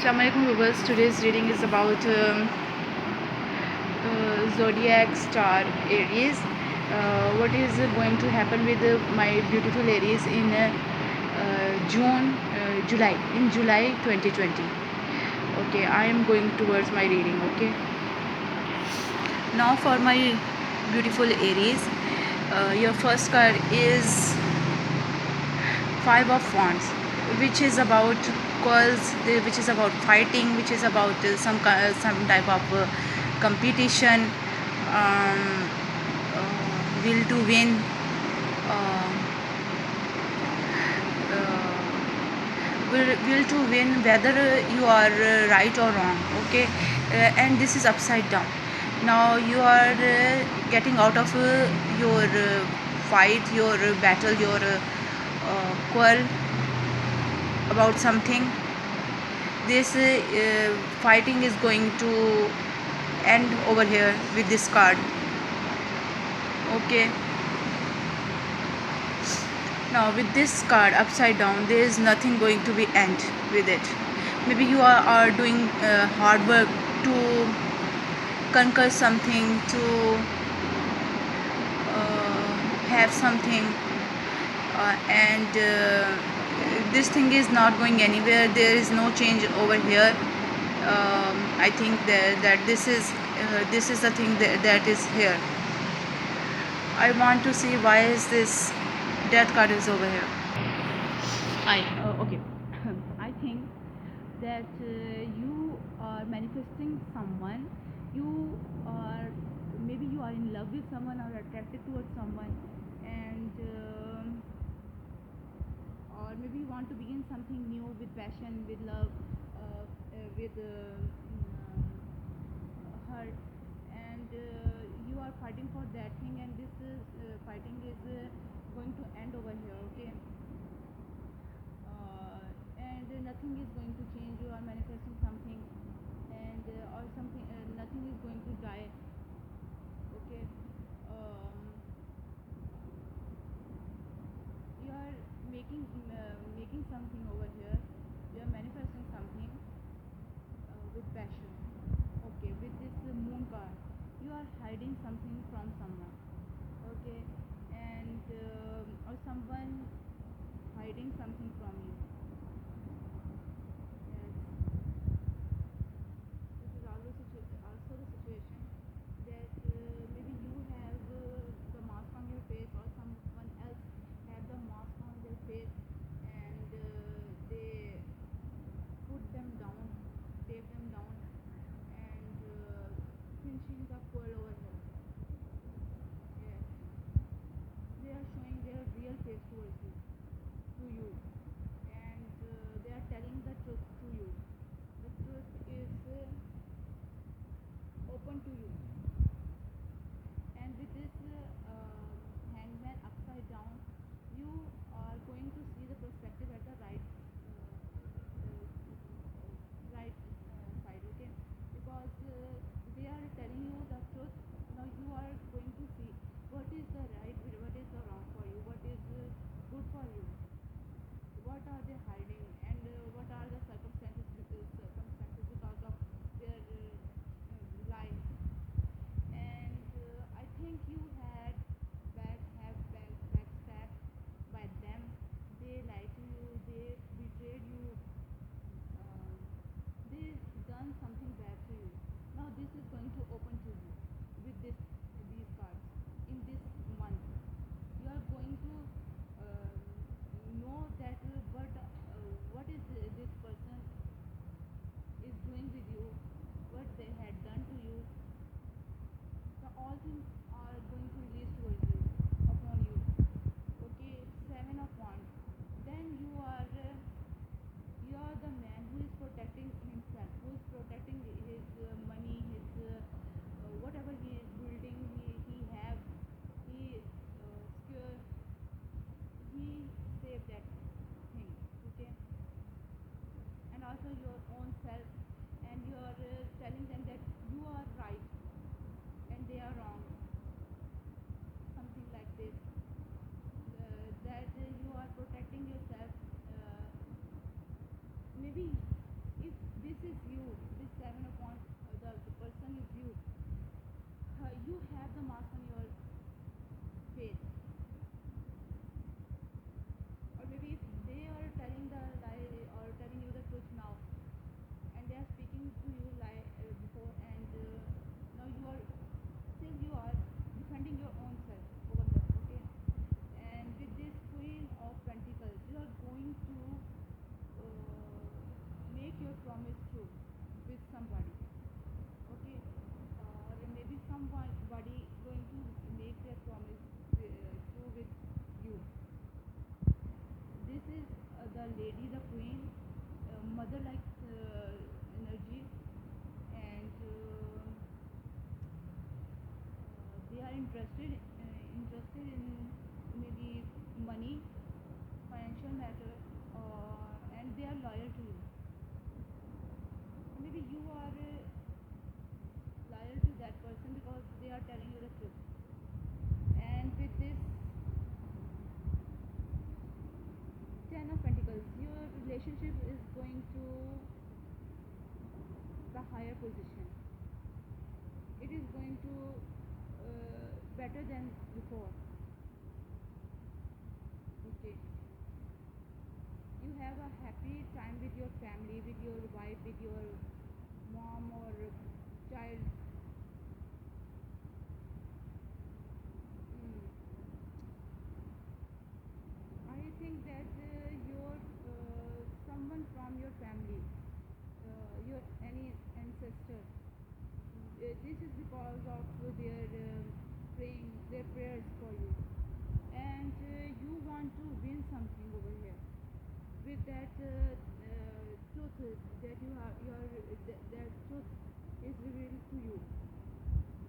Assalamualaikum viewers. Today's reading is about zodiac star Aries. What is going to happen with my beautiful Aries in July 2020. Okay, I am going towards my reading. Okay, now for my beautiful Aries, your first card is Five of Wands, which is about quarrels, which is about fighting, which is about some type of competition, um, will to win, uh, will to win, whether you are right or wrong. Okay, and this is upside down. Now you are getting out of your fight, your battle, your quarrel about something. This fighting is going to end over here with this card. Okay, now with this card upside down, there is nothing going to be end with it. Maybe you are doing hard work to conquer something, to have something, and this thing is not going anywhere. There is no change over here. I think that this is the thing that is here. I want to see why is this death card is over here. Okay. I think that you are manifesting someone. You are, maybe you are in love with someone or attracted towards someone, and or maybe you want to begin something new with passion, with love, with heart, and you are fighting for that thing, and this fighting is going to end over here. Okay, and nothing is going to change. You are manifesting something, and or something, nothing is going to die. Okay, you are making something over here. You are manifesting something with passion. Okay, with this moon card, you are hiding something from someone. Okay, and or someone hiding something from you. Yes, this is also the situation that maybe you have the mask on your face, or someone else have the mask on their face, and they put them down, take them down, and finishing the pearl over here. Yes, they are showing their real face towards you, to you, and they are telling the truth to you. The truth is open to you, and with this hangman upside down, you are going to see the perspective at the right side. Okay, because they are telling you the truth. Now you are going to see what is the right, what is the wrong for you, what is good for you, what are they hiding, and what are the circumstances because of their life. And I think you had backstab by them. They lied to you, they betrayed you, um, they done something bad to you. Now this is going to open to you with these cards. In this month, you are going to know that what is this person is doing with you, what they had done to you. So all things are going to release towards you, upon you. Okay, Seven of Wands. Then you are the man who is protecting himself, who is protecting his money, his whatever he is building, he have, he secure, he save that thing. Okay, and also your own self, and you are telling them that you are right and they are wrong, something like this. That you are protecting yourself. Maybe if this your promise true with somebody, okay, or maybe somebody going to make their promise true with you. This is the lady, the queen, mother like energy, and they are interested in maybe money, financial matter, and they are loyal to you. Maybe you are loyal to that person because they are telling you the truth. And with this Ten of Pentacles, your relationship is going to the higher position. It is going to better than before. Okay. You have a happy time with your family, with your wife, with your mom or child. Hmm. I think that your someone from your family, your any ancestor, this is because of their praying, their prayers for you, and you want to win something over here with that truth that you have. That truth is revealed to you.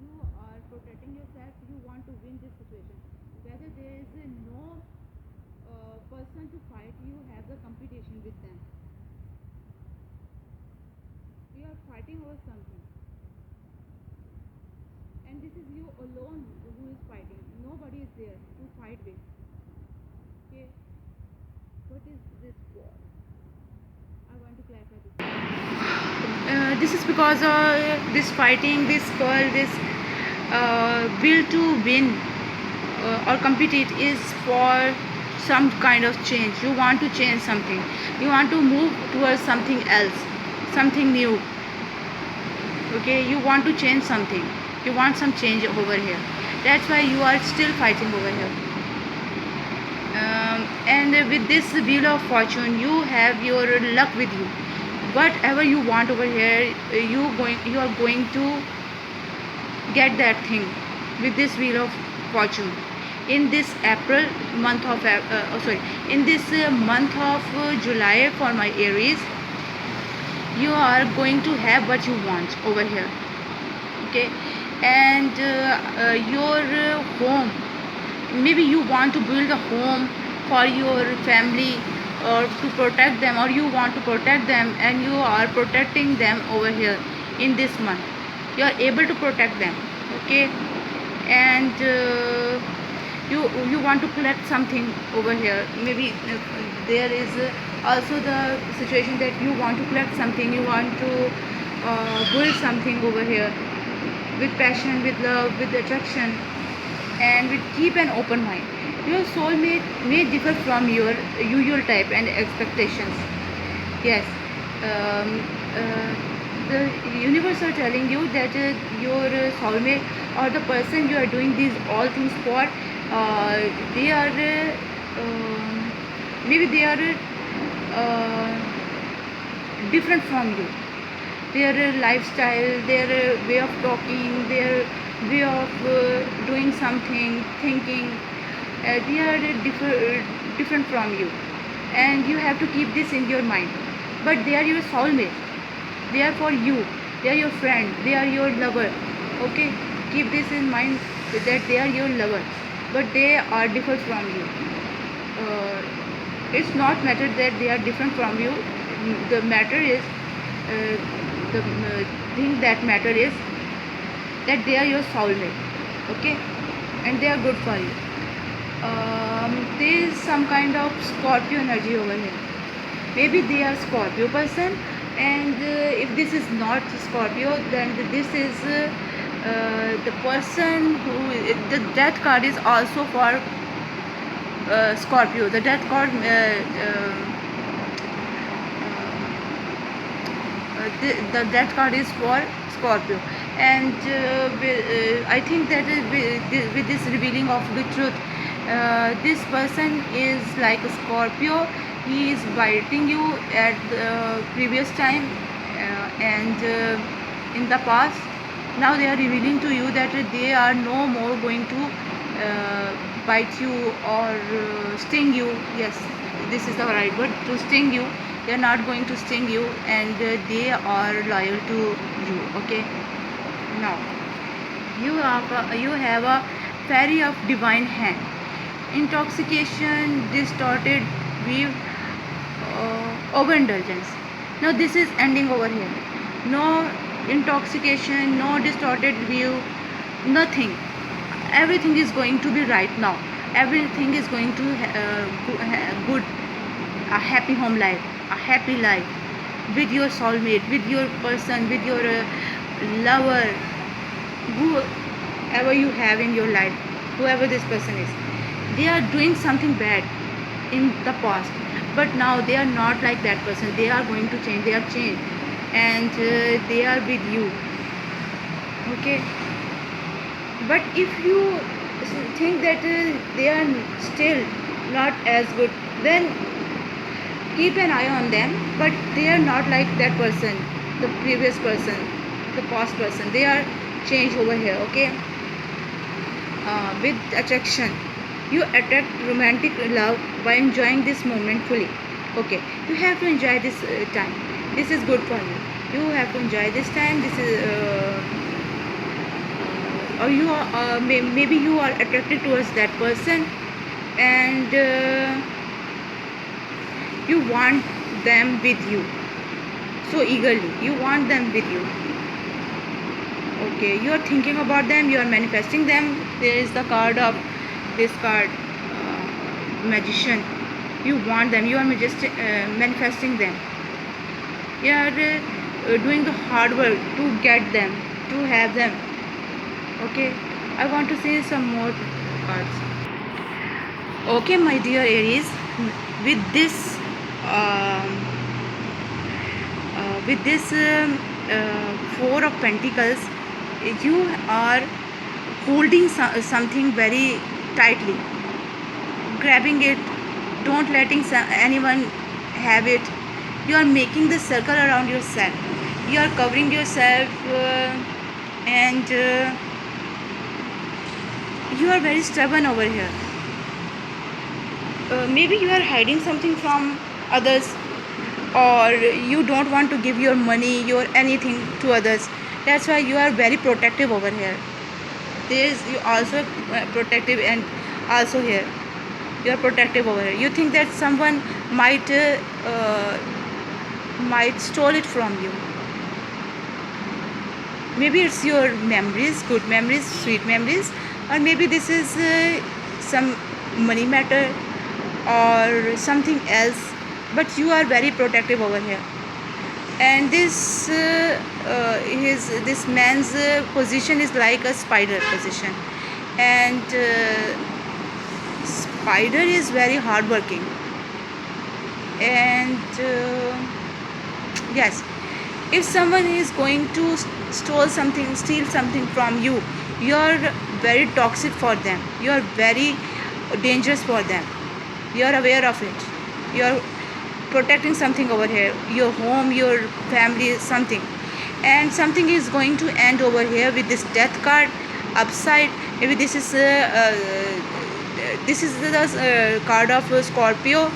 You are protecting yourself. You want to win this situation. Whether there is no person to fight, you have the competition with them. You are fighting over something, and this is you alone who is fighting. Nobody is there to fight with. Okay, what is this for? I want to clarify this. This is because this fighting, this girl, this will to win or compete is for some kind of change. You want to change something. You want to move towards something else, something new. Okay, you want to change something. You want some change over here. That's why you are still fighting over here. And with this wheel of fortune, you have your luck with you. Whatever you want over here, you are going to get that thing with this wheel of fortune. In this April month of in this month of July for my Aries, you are going to have what you want over here. Okay, and your home, maybe you want to build a home for your family or to protect them, or you want to protect them and you are protecting them over here. In this month you are able to protect them. Okay, and you want to collect something over here. Maybe there is also the situation that you want to collect something, you want to build something over here with passion, with love, with attraction, and with keep an open mind. Your soulmate may differ from your usual type and expectations. Yes, um, the universe are telling you that your soulmate or the person you are doing these all things for, they are maybe they are different from you. Their lifestyle, their way of talking, their way of doing something, thinking, they are different from you, and you have to keep this in your mind. But they are your soulmate. They are for you. They are your friend. They are your lover. Okay, keep this in mind that they are your lover, but they are different from you. It's not matter that they are different from you. The matter is the thing that matter is that they are your soulmate. Okay, and they are good for you. There is some kind of Scorpio energy over here. Maybe they are Scorpio person, and if this is not Scorpio, then this is the person who the death card is also for Scorpio. The death card the death card is for Scorpio, and I think that with this revealing of the truth, this person is like a Scorpio. he is biting you at the previous time, and in the past. Now they are revealing to you that they are no more going to bite you or sting you. Yes, this is the right word, to sting you. They are not going to sting you, and they are loyal to you. Okay, now you have a fairy of divine hand. Intoxication, distorted view, overindulgence. Now this is ending over here. No intoxication, no distorted view, nothing. Everything is going to be right now. Everything is going to good, a happy home life, a happy life with your soulmate, with your person, with your lover, whoever you have in your life, whoever this person is. They are doing something bad in the past, but now they are not like that person. They are going to change. They have changed, and they are with you. Okay, but if you think that they are still not as good, then keep an eye on them. But they are not like that person, the previous person, the past person. They are changed over here. Okay, with attraction, you attract romantic love by enjoying this moment fully. Okay, you have to enjoy this time. This is good for you. You have to enjoy this time. This is or you are maybe you are attracted towards that person, and you want them with you so eagerly. You want them with you. Okay, you are thinking about them, you are manifesting them. There is the card of this card, magician. You want them, you are manifesting them. You are doing the hard work to get them, to have them. Okay, I want to say some more cards. Okay, my dear Aries, with this Four of Pentacles, you are holding something very tightly, grabbing it, don't letting anyone have it. You are making the circle around yourself. You are covering yourself, and you are very stubborn over here. Maybe you are hiding something from others, or you don't want to give your money, your anything to others. That's why you are very protective over here. There is you also protective, and also here you are protective over here. You think that someone might stole it from you. Maybe it's your memories, good memories, sweet memories, or maybe this is some money matter or something else, but you are very protective over here. And this man's position is like a spider position, and spider is very hardworking, and yes, if someone is going to steal something from you, you are very toxic for them. You are very dangerous for them. You are aware of it. You are protecting something over here, your home, your family, something, and something is going to end over here with this death card upside. Maybe this is the card of Scorpio,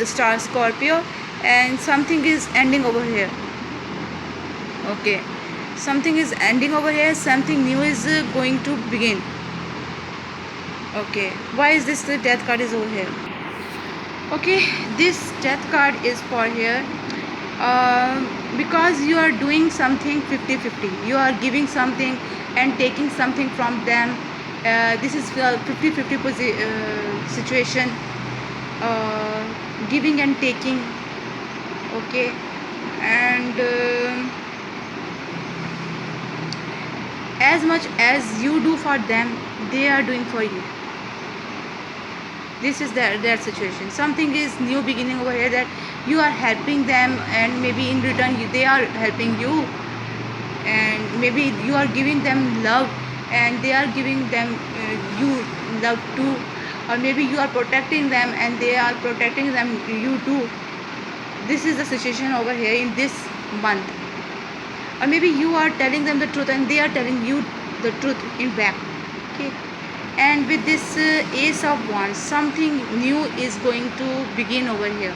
star Scorpio, and something is ending over here. Okay, something is ending over here, something new is going to begin. Okay, why is this the death card is over here? Okay, this death card is for here because you are doing something 50-50. You are giving something and taking something from them. This is a 50-50 situation, giving and taking. Okay, and as much as you do for them, they are doing for you. This is their situation. Something is new beginning over here, that you are helping them, and maybe in return they are helping you, and maybe you are giving them love, and they are giving them you love too. or maybe you are protecting them and they are protecting them you too. This is the situation over here in this month. Or maybe you are telling them the truth and they are telling you the truth in back. Okay, and with this ace of wands, something new is going to begin over here.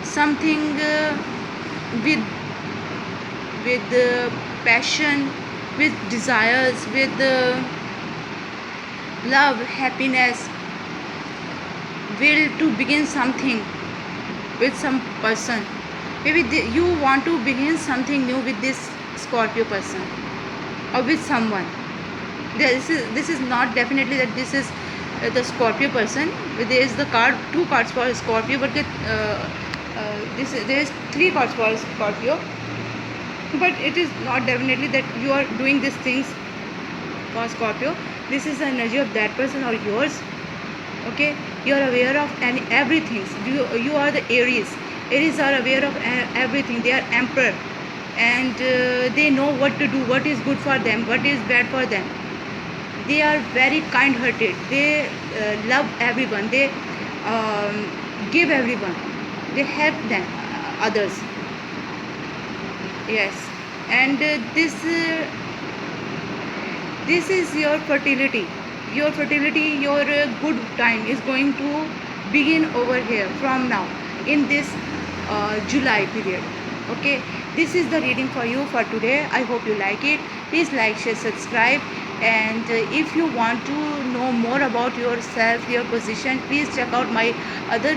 Something with passion, with desires, with love, happiness, will to begin something with some person. Maybe you want to begin something new with this Scorpio person or with someone. This is not definitely that this is the Scorpio person. There is the card, two cards for Scorpio, but there is three cards for Scorpio. But it is not definitely that you are doing these things for Scorpio. This is the energy of that person or yours. Okay, you are aware of everything. You are the Aries. Aries are aware of everything. They are emperor, and they know what to do, what is good for them, what is bad for them. They are very kind hearted. They love everyone. They give everyone. They help them others. Yes, and this is your fertility. Your good time is going to begin over here from now in this July period. Okay, this is the reading for you for today. I hope you like it. Please like, share, subscribe, and if you want to know more about yourself, your position, please check out my other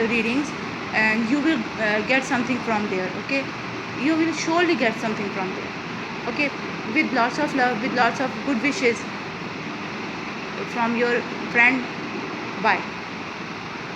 readings, and you will get something from there. Okay, you will surely get something from there. Okay, with lots of love, with lots of good wishes from your friend. Bye.